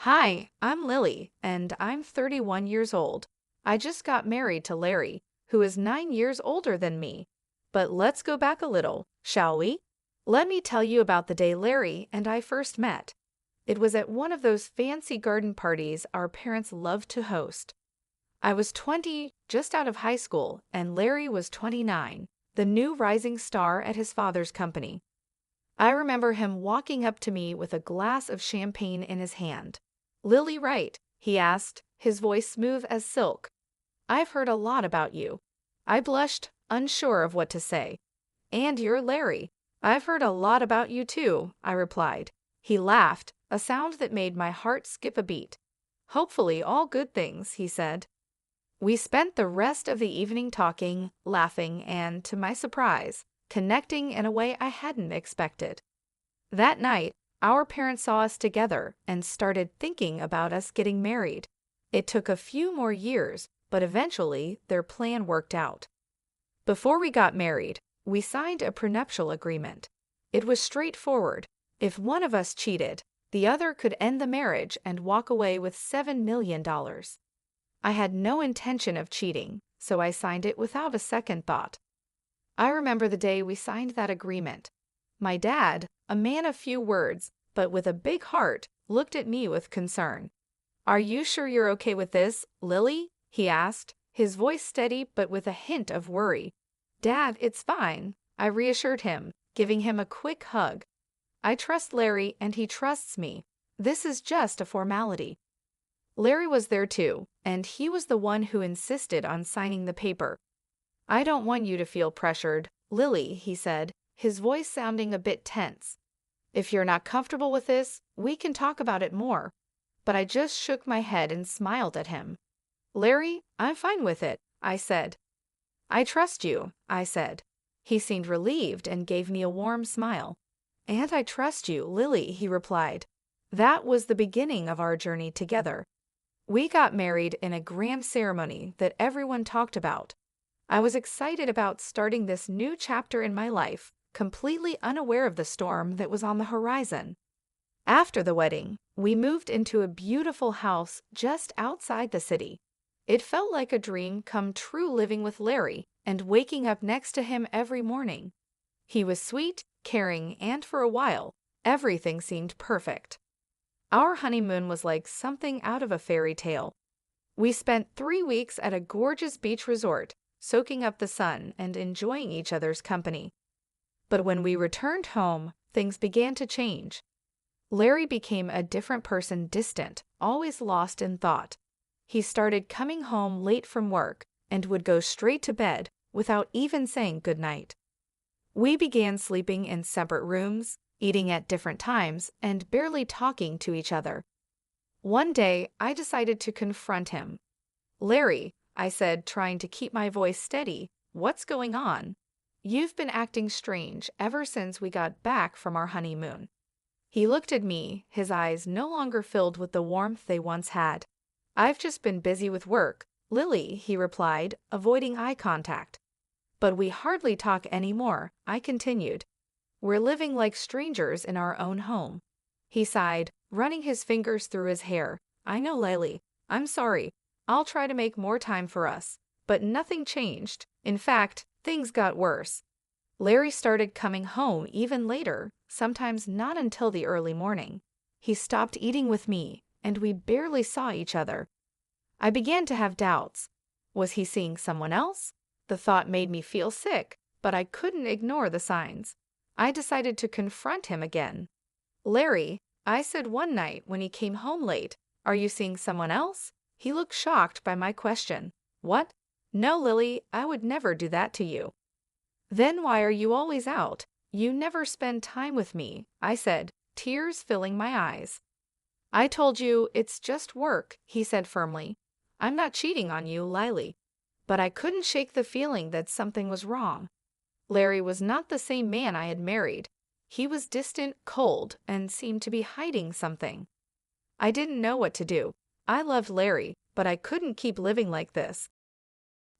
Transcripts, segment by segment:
Hi, I'm Lily, and I'm 31 years old. I just got married to Larry, who is 9 years older than me. But let's go back a little, shall we? Let me tell you about the day Larry and I first met. It was at one of those fancy garden parties our parents loved to host. I was 20, just out of high school, and Larry was 29, the new rising star at his father's company. I remember him walking up to me with a glass of champagne in his hand. "Lily Wright?" he asked, his voice smooth as silk. "I've heard a lot about you." I blushed, unsure of what to say. "And you're Larry. I've heard a lot about you too," I replied. He laughed, a sound that made my heart skip a beat. "Hopefully all good things," he said. We spent the rest of the evening talking, laughing, and, to my surprise, connecting in a way I hadn't expected. That night, our parents saw us together and started thinking about us getting married. It took a few more years, but eventually their plan worked out. Before we got married, we signed a prenuptial agreement. It was straightforward. If one of us cheated, the other could end the marriage and walk away with $7 million. I had no intention of cheating, so I signed it without a second thought. I remember the day we signed that agreement. My dad, a man of few words, but with a big heart, looked at me with concern. "Are you sure you're okay with this, Lily?" he asked, his voice steady but with a hint of worry. "Dad, it's fine," I reassured him, giving him a quick hug. "I trust Larry and he trusts me. This is just a formality." Larry was there too, and he was the one who insisted on signing the paper. "I don't want you to feel pressured, Lily," he said, his voice sounding a bit tense. "If you're not comfortable with this, we can talk about it more." But I just shook my head and smiled at him. "Larry, I'm fine with it," I said. "I trust you," I said. He seemed relieved and gave me a warm smile. "And I trust you, Lily," he replied. That was the beginning of our journey together. We got married in a grand ceremony that everyone talked about. I was excited about starting this new chapter in my life, completely unaware of the storm that was on the horizon. After the wedding, we moved into a beautiful house just outside the city. It felt like a dream come true living with Larry and waking up next to him every morning. He was sweet, caring, and for a while, everything seemed perfect. Our honeymoon was like something out of a fairy tale. We spent 3 weeks at a gorgeous beach resort, soaking up the sun and enjoying each other's company. But when we returned home, things began to change. Larry became a different person, distant, always lost in thought. He started coming home late from work and would go straight to bed without even saying goodnight. We began sleeping in separate rooms, eating at different times, and barely talking to each other. One day, I decided to confront him. "Larry," I said, trying to keep my voice steady, "what's going on? You've been acting strange ever since we got back from our honeymoon." He looked at me, his eyes no longer filled with the warmth they once had. "I've just been busy with work, Lily," he replied, avoiding eye contact. "But we hardly talk anymore," I continued. "We're living like strangers in our own home." He sighed, running his fingers through his hair. "I know, Lily. I'm sorry. I'll try to make more time for us." But nothing changed. In fact, things got worse. Larry started coming home even later, sometimes not until the early morning. He stopped eating with me, and we barely saw each other. I began to have doubts. Was he seeing someone else? The thought made me feel sick, but I couldn't ignore the signs. I decided to confront him again. "Larry," I said one night when he came home late, "are you seeing someone else?" He looked shocked by my question. "What? No, Lily, I would never do that to you." "Then why are you always out? You never spend time with me," I said, tears filling my eyes. "I told you it's just work," he said firmly. "I'm not cheating on you, Lily." But I couldn't shake the feeling that something was wrong. Larry was not the same man I had married. He was distant, cold, and seemed to be hiding something. I didn't know what to do. I loved Larry, but I couldn't keep living like this.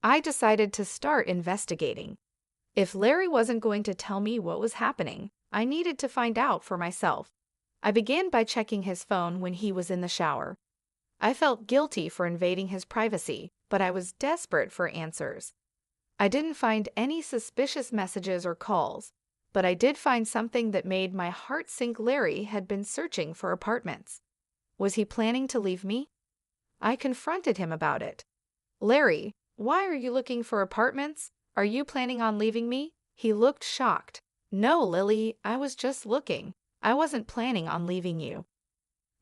I decided to start investigating. If Larry wasn't going to tell me what was happening, I needed to find out for myself. I began by checking his phone when he was in the shower. I felt guilty for invading his privacy, but I was desperate for answers. I didn't find any suspicious messages or calls, but I did find something that made my heart sink. Larry had been searching for apartments. Was he planning to leave me? I confronted him about it. Larry, why are you looking for apartments? Are you planning on leaving me? He looked shocked. No, Lily, I was just looking. I wasn't planning on leaving you.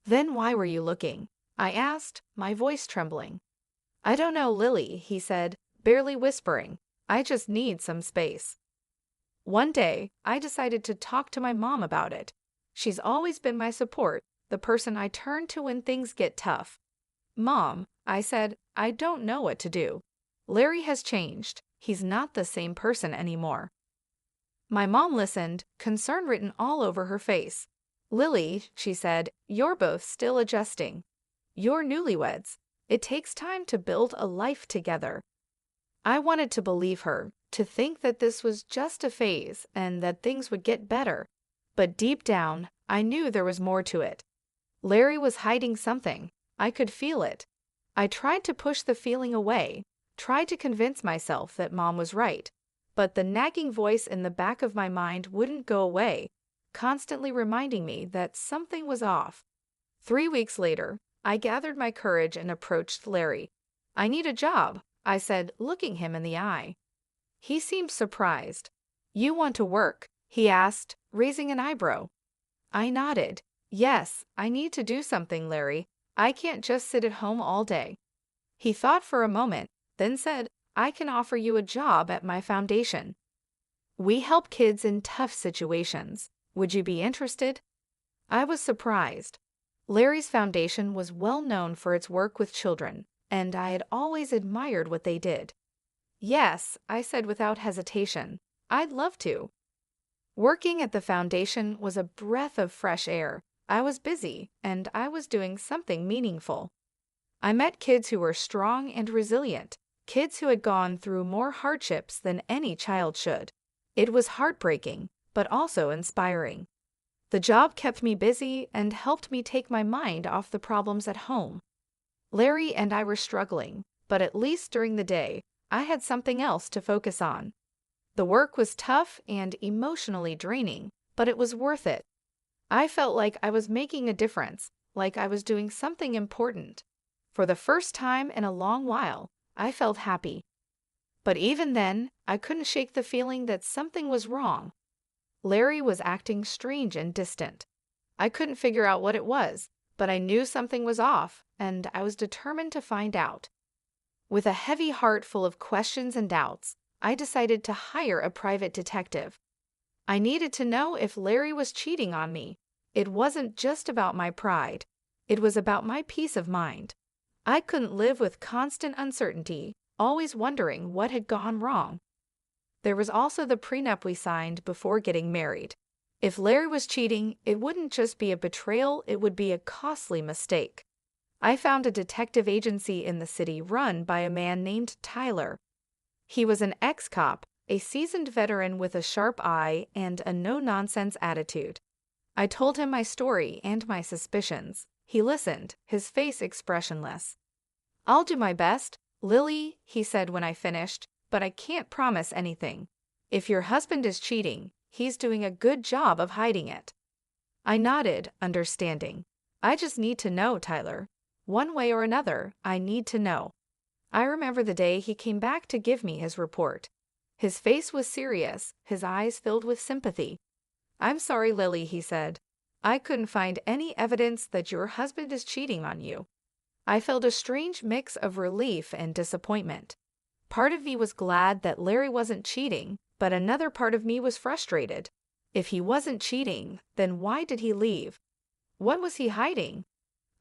Then why were you looking? I asked, my voice trembling. I don't know, Lily, he said, barely whispering. I just need some space. One day, I decided to talk to my mom about it. She's always been my support, the person I turn to when things get tough. Mom, I said, I don't know what to do. Larry has changed. He's not the same person anymore. My mom listened, concern written all over her face. Lily, she said, you're both still adjusting. You're newlyweds. It takes time to build a life together. I wanted to believe her, to think that this was just a phase and that things would get better. But deep down, I knew there was more to it. Larry was hiding something. I could feel it. I tried to push the feeling away, tried to convince myself that Mom was right, but the nagging voice in the back of my mind wouldn't go away, constantly reminding me that something was off. 3 weeks later, I gathered my courage and approached Larry. I need a job, I said, looking him in the eye. He seemed surprised. You want to work? He asked, raising an eyebrow. I nodded. Yes, I need to do something, Larry. I can't just sit at home all day. He thought for a moment, then said, I can offer you a job at my foundation. We help kids in tough situations. Would you be interested? I was surprised. Larry's foundation was well known for its work with children, and I had always admired what they did. Yes, I said without hesitation. I'd love to. Working at the foundation was a breath of fresh air. I was busy, and I was doing something meaningful. I met kids who were strong and resilient, kids who had gone through more hardships than any child should. It was heartbreaking, but also inspiring. The job kept me busy and helped me take my mind off the problems at home. Larry and I were struggling, but at least during the day, I had something else to focus on. The work was tough and emotionally draining, but it was worth it. I felt like I was making a difference, like I was doing something important. For the first time in a long while, I felt happy. But even then, I couldn't shake the feeling that something was wrong. Larry was acting strange and distant. I couldn't figure out what it was, but I knew something was off, and I was determined to find out. With a heavy heart full of questions and doubts, I decided to hire a private detective. I needed to know if Larry was cheating on me. It wasn't just about my pride. It was about my peace of mind. I couldn't live with constant uncertainty, always wondering what had gone wrong. There was also the prenup we signed before getting married. If Larry was cheating, it wouldn't just be a betrayal, it would be a costly mistake. I found a detective agency in the city run by a man named Tyler. He was an ex-cop, a seasoned veteran with a sharp eye and a no-nonsense attitude. I told him my story and my suspicions. He listened, his face expressionless. I'll do my best, Lily, he said when I finished, but I can't promise anything. If your husband is cheating, he's doing a good job of hiding it. I nodded, understanding. I just need to know, Tyler. One way or another, I need to know. I remember the day he came back to give me his report. His face was serious, his eyes filled with sympathy. I'm sorry, Lily, he said. I couldn't find any evidence that your husband is cheating on you. I felt a strange mix of relief and disappointment. Part of me was glad that Larry wasn't cheating, but another part of me was frustrated. If he wasn't cheating, then why did he leave? What was he hiding?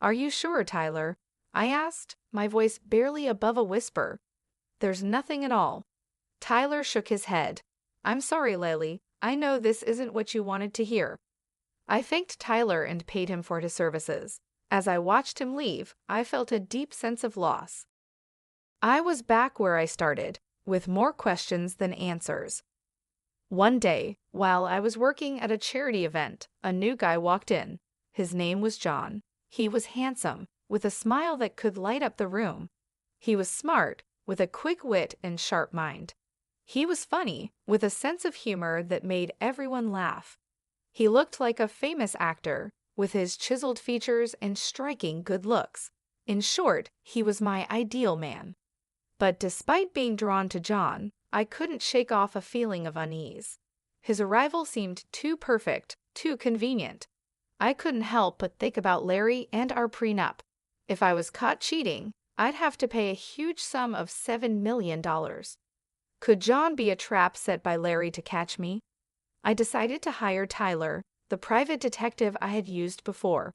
Are you sure, Tyler? I asked, my voice barely above a whisper. There's nothing at all. Tyler shook his head. I'm sorry, Lily. I know this isn't what you wanted to hear. I thanked Tyler and paid him for his services. As I watched him leave, I felt a deep sense of loss. I was back where I started, with more questions than answers. One day, while I was working at a charity event, a new guy walked in. His name was John. He was handsome, with a smile that could light up the room. He was smart, with a quick wit and sharp mind. He was funny, with a sense of humor that made everyone laugh. He looked like a famous actor, with his chiseled features and striking good looks. In short, he was my ideal man. But despite being drawn to John, I couldn't shake off a feeling of unease. His arrival seemed too perfect, too convenient. I couldn't help but think about Larry and our prenup. If I was caught cheating, I'd have to pay a huge sum of $7 million. Could John be a trap set by Larry to catch me? I decided to hire Tyler, the private detective I had used before.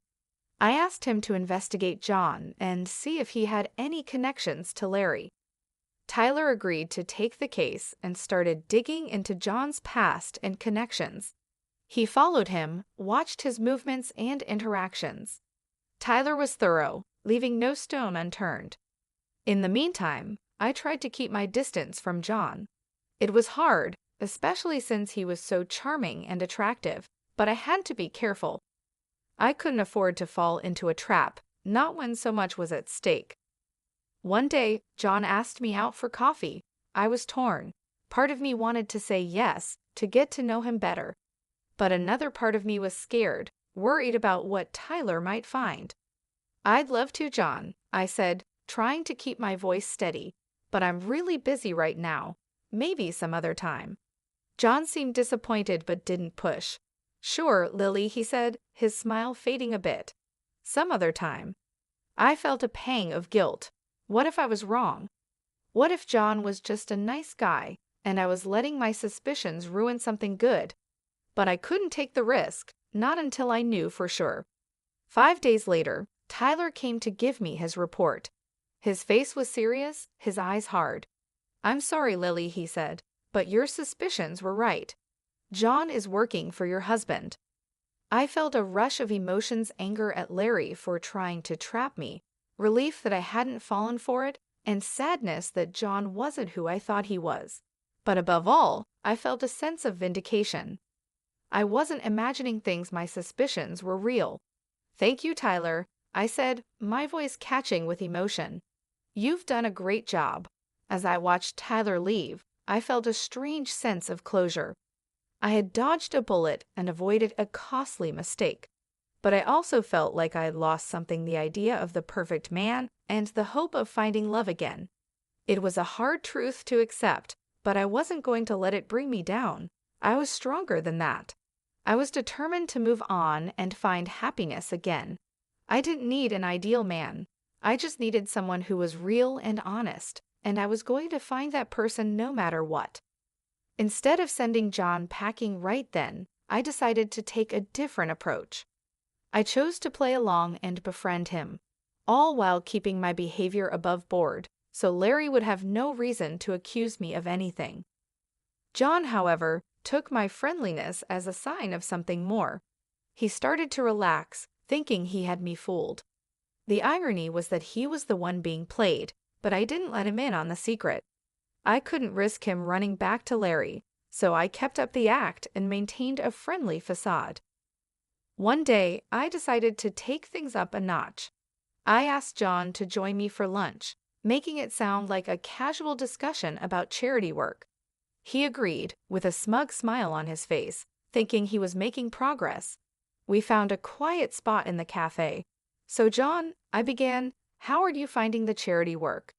I asked him to investigate John and see if he had any connections to Larry. Tyler agreed to take the case and started digging into John's past and connections. He followed him, watched his movements and interactions. Tyler was thorough, leaving no stone unturned. In the meantime, I tried to keep my distance from John. It was hard, especially since he was so charming and attractive, but I had to be careful. I couldn't afford to fall into a trap, not when so much was at stake. One day, John asked me out for coffee. I was torn. Part of me wanted to say yes, to get to know him better. But another part of me was scared, worried about what Tyler might find. "I'd love to, John," I said, trying to keep my voice steady, "but I'm really busy right now. Maybe some other time." John seemed disappointed but didn't push. "Sure, Lily," he said, his smile fading a bit. "Some other time." I felt a pang of guilt. What if I was wrong? What if John was just a nice guy, and I was letting my suspicions ruin something good? But I couldn't take the risk, not until I knew for sure. 5 days later, Tyler came to give me his report. His face was serious, his eyes hard. "I'm sorry, Lily," he said, "but your suspicions were right. John is working for your husband." I felt a rush of emotions, anger at Larry for trying to trap me, relief that I hadn't fallen for it, and sadness that John wasn't who I thought he was. But above all, I felt a sense of vindication. I wasn't imagining things, my suspicions were real. "Thank you, Tyler," I said, my voice catching with emotion. "You've done a great job." As I watched Tyler leave, I felt a strange sense of closure. I had dodged a bullet and avoided a costly mistake. But I also felt like I had lost something, the idea of the perfect man and the hope of finding love again. It was a hard truth to accept, but I wasn't going to let it bring me down. I was stronger than that. I was determined to move on and find happiness again. I didn't need an ideal man. I just needed someone who was real and honest, and I was going to find that person no matter what. Instead of sending John packing right then, I decided to take a different approach. I chose to play along and befriend him, all while keeping my behavior above board, so Larry would have no reason to accuse me of anything. John, however, took my friendliness as a sign of something more. He started to relax, thinking he had me fooled. The irony was that he was the one being played, but I didn't let him in on the secret. I couldn't risk him running back to Larry, so I kept up the act and maintained a friendly facade. One day, I decided to take things up a notch. I asked John to join me for lunch, making it sound like a casual discussion about charity work. He agreed, with a smug smile on his face, thinking he was making progress. We found a quiet spot in the cafe. "So, John," I began, "how are you finding the charity work?"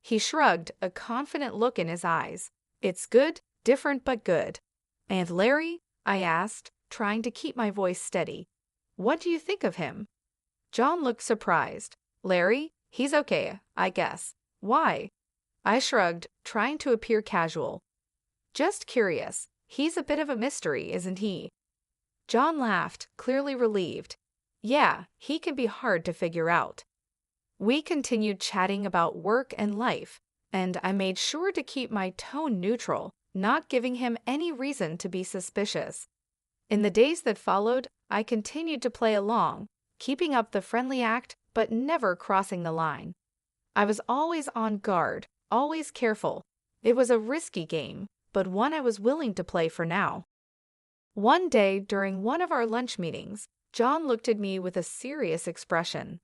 He shrugged, a confident look in his eyes. "It's good, different but good." "And Larry?" I asked, trying to keep my voice steady. "What do you think of him?" John looked surprised. "Larry? He's okay, I guess. Why?" I shrugged, trying to appear casual. "Just curious. He's a bit of a mystery, isn't he?" John laughed, clearly relieved. "Yeah, he can be hard to figure out." We continued chatting about work and life, and I made sure to keep my tone neutral, not giving him any reason to be suspicious. In the days that followed, I continued to play along, keeping up the friendly act but never crossing the line. I was always on guard, always careful. It was a risky game, but one I was willing to play for now. One day during one of our lunch meetings, John looked at me with a serious expression.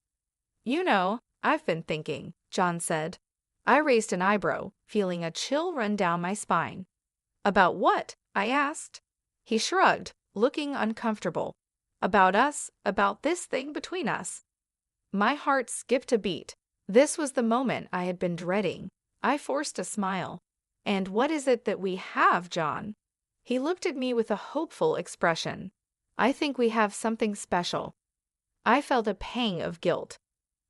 You know, I've been thinking, John said. I raised an eyebrow, feeling a chill run down my spine. About what? I asked. He shrugged, looking uncomfortable. About us, about this thing between us. My heart skipped a beat. This was the moment I had been dreading. I forced a smile. And what is it that we have, John? He looked at me with a hopeful expression. I think we have something special. I felt a pang of guilt.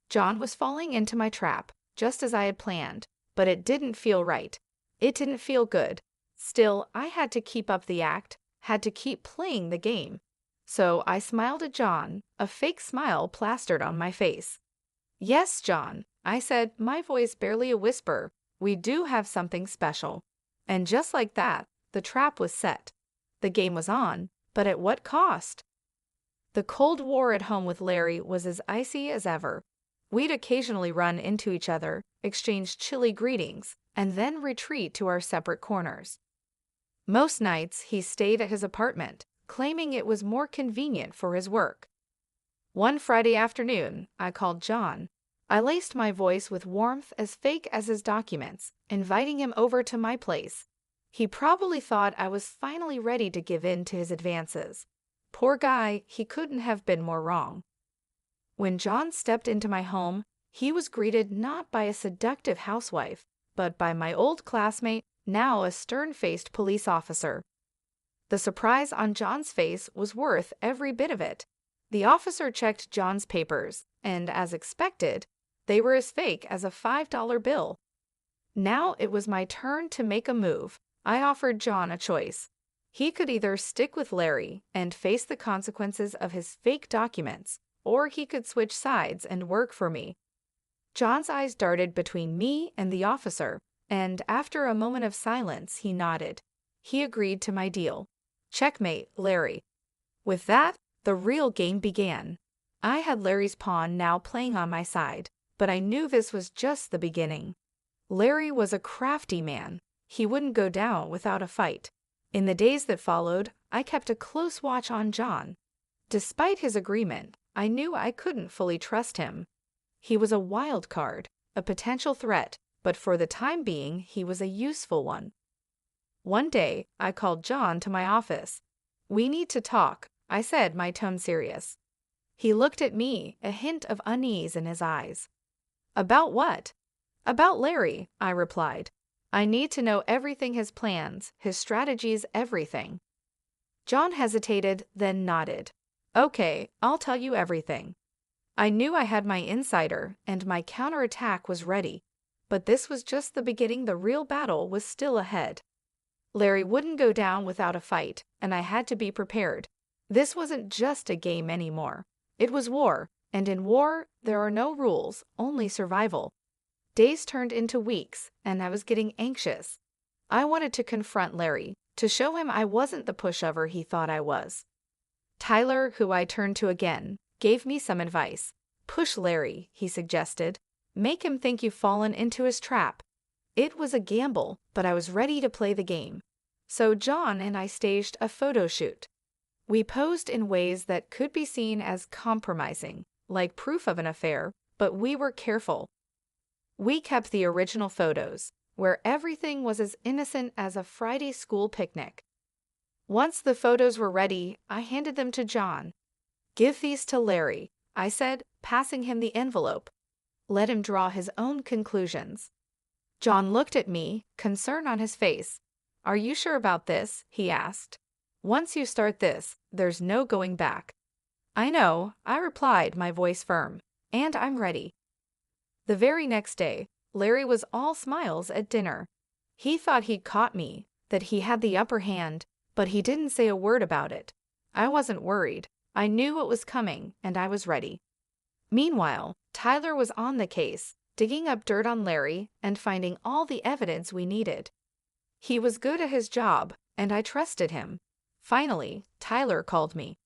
John was falling into my trap, just as I had planned, but it didn't feel right. It didn't feel good. Still, I had to keep up the act, had to keep playing the game. So I smiled at John, a fake smile plastered on my face. Yes, John, I said, my voice barely a whisper, we do have something special. And just like that, the trap was set. The game was on, but at what cost? The Cold War at home with Larry was as icy as ever. We'd occasionally run into each other, exchange chilly greetings, and then retreat to our separate corners. Most nights, he stayed at his apartment, claiming it was more convenient for his work. One Friday afternoon, I called John. I laced my voice with warmth as fake as his documents, inviting him over to my place. He probably thought I was finally ready to give in to his advances. Poor guy, he couldn't have been more wrong. When John stepped into my home, he was greeted not by a seductive housewife, but by my old classmate, now a stern-faced police officer. The surprise on John's face was worth every bit of it. The officer checked John's papers, and as expected, they were as fake as a $5 bill. Now it was my turn to make a move. I offered John a choice. He could either stick with Larry and face the consequences of his fake documents, or he could switch sides and work for me. John's eyes darted between me and the officer, and after a moment of silence, he nodded. He agreed to my deal. Checkmate, Larry. With that, the real game began. I had Larry's pawn now playing on my side, but I knew this was just the beginning. Larry was a crafty man. He wouldn't go down without a fight. In the days that followed, I kept a close watch on John. Despite his agreement, I knew I couldn't fully trust him. He was a wild card, a potential threat, but for the time being, he was a useful one. One day, I called John to my office. We need to talk, I said, my tone serious. He looked at me, a hint of unease in his eyes. About what? About Larry, I replied. I need to know everything, his plans, his strategies, everything. John hesitated, then nodded. Okay, I'll tell you everything. I knew I had my insider, and my counterattack was ready. But this was just the beginning. The real battle was still ahead. Larry wouldn't go down without a fight, and I had to be prepared. This wasn't just a game anymore. It was war, and in war, there are no rules, only survival. Days turned into weeks, and I was getting anxious. I wanted to confront Larry, to show him I wasn't the pushover he thought I was. Tyler, who I turned to again, gave me some advice. Push Larry, he suggested. Make him think you've fallen into his trap. It was a gamble, but I was ready to play the game. So John and I staged a photo shoot. We posed in ways that could be seen as compromising, like proof of an affair, but we were careful. We kept the original photos, where everything was as innocent as a Friday school picnic. Once the photos were ready, I handed them to John. Give these to Larry, I said, passing him the envelope. Let him draw his own conclusions. John looked at me, concern on his face. Are you sure about this? He asked. Once you start this, there's no going back. I know, I replied, my voice firm. And I'm ready. The very next day, Larry was all smiles at dinner. He thought he'd caught me, that he had the upper hand, but he didn't say a word about it. I wasn't worried. I knew what was coming, and I was ready. Meanwhile, Tyler was on the case, digging up dirt on Larry and finding all the evidence we needed. He was good at his job, and I trusted him. Finally, Tyler called me.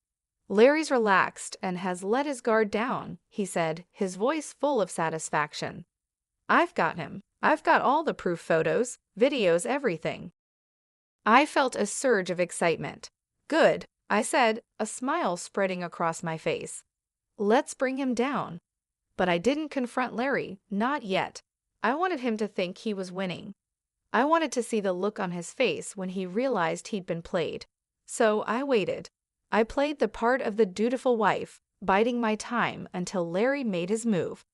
Larry's relaxed and has let his guard down, he said, his voice full of satisfaction. I've got him. I've got all the proof photos, videos, everything. I felt a surge of excitement. Good, I said, a smile spreading across my face. Let's bring him down. But I didn't confront Larry, not yet. I wanted him to think he was winning. I wanted to see the look on his face when he realized he'd been played. So I waited. I played the part of the dutiful wife, biding my time until Larry made his move.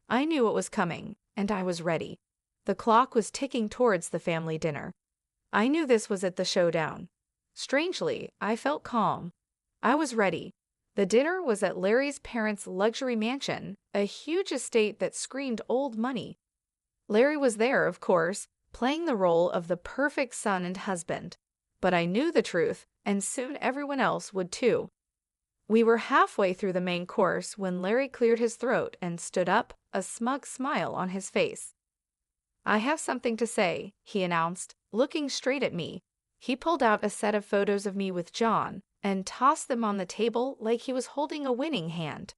I knew what was coming, and I was ready. The clock was ticking towards the family dinner. I knew this was at the showdown. Strangely, I felt calm. I was ready. The dinner was at Larry's parents' luxury mansion, a huge estate that screamed old money. Larry was there, of course, playing the role of the perfect son and husband. But I knew the truth, and soon everyone else would too. We were halfway through the main course when Larry cleared his throat and stood up, a smug smile on his face. I have something to say, he announced, looking straight at me. He pulled out a set of photos of me with John and tossed them on the table like he was holding a winning hand.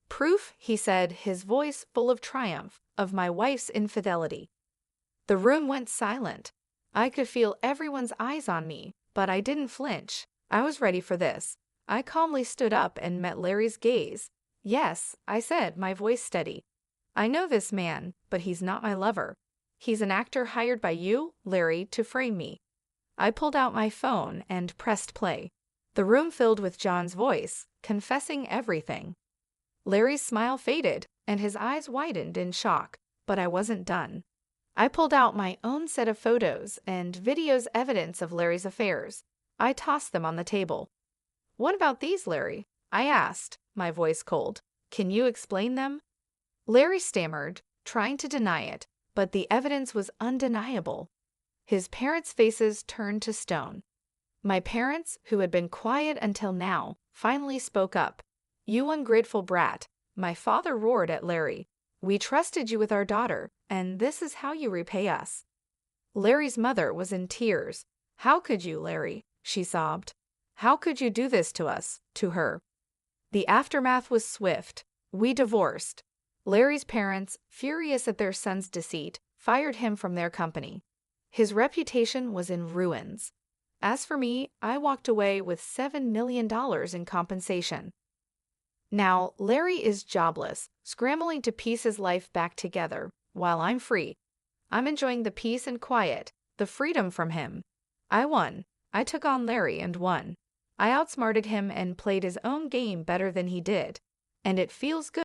Proof, he said, his voice full of triumph, of my wife's infidelity. The room went silent. I could feel everyone's eyes on me, but I didn't flinch. I was ready for this. I calmly stood up and met Larry's gaze. Yes, I said, my voice steady. I know this man, but he's not my lover. He's an actor hired by you, Larry, to frame me. I pulled out my phone and pressed play. The room filled with John's voice, confessing everything. Larry's smile faded, and his eyes widened in shock, but I wasn't done. I pulled out my own set of photos and videos evidence of Larry's affairs. I tossed them on the table. What about these, Larry? I asked, my voice cold. Can you explain them? Larry stammered, trying to deny it, but the evidence was undeniable. His parents' faces turned to stone. My parents, who had been quiet until now, finally spoke up. You ungrateful brat, my father roared at Larry. We trusted you with our daughter, and this is how you repay us. Larry's mother was in tears. How could you, Larry? She sobbed. How could you do this to us, to her? The aftermath was swift. We divorced. Larry's parents, furious at their son's deceit, fired him from their company. His reputation was in ruins. As for me, I walked away with $7 million in compensation. Now, Larry is jobless, scrambling to piece his life back together, while I'm free. I'm enjoying the peace and quiet, the freedom from him. I won. I took on Larry and won. I outsmarted him and played his own game better than he did. And it feels good.